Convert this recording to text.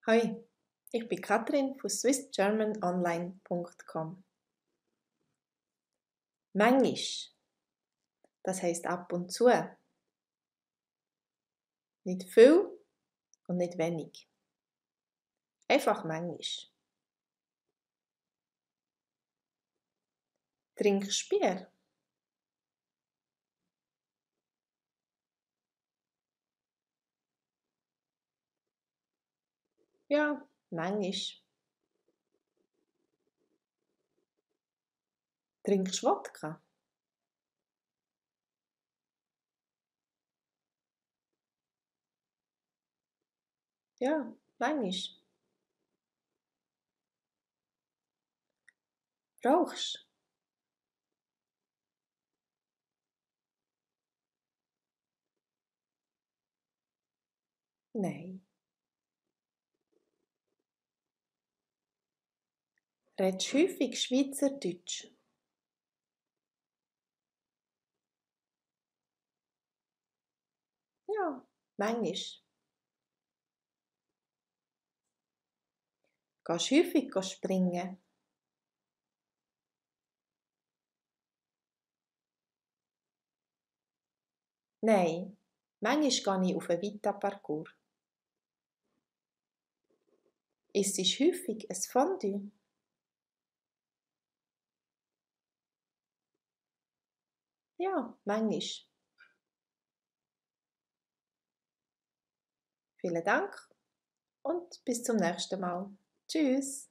Hi, ich bin Katrin von swissgermanonline.com. Manchmal, das heisst ab und zu. Nicht viel und nicht wenig. Einfach manchmal. Trinkst du Bier? Ja, manchmal. Trinkst du Wodka? Ja, manchmal. Rauchst du? Nein. Redest du häufig Schweizerdeutsch? Ja, manchmal. Gehst du häufig springen? Nein. Manchmal gehe ich auf einen Vita-Parcours. Isst du häufig ein Fondue? Ja, manchmal. Vielen Dank und bis zum nächsten Mal. Tschüss.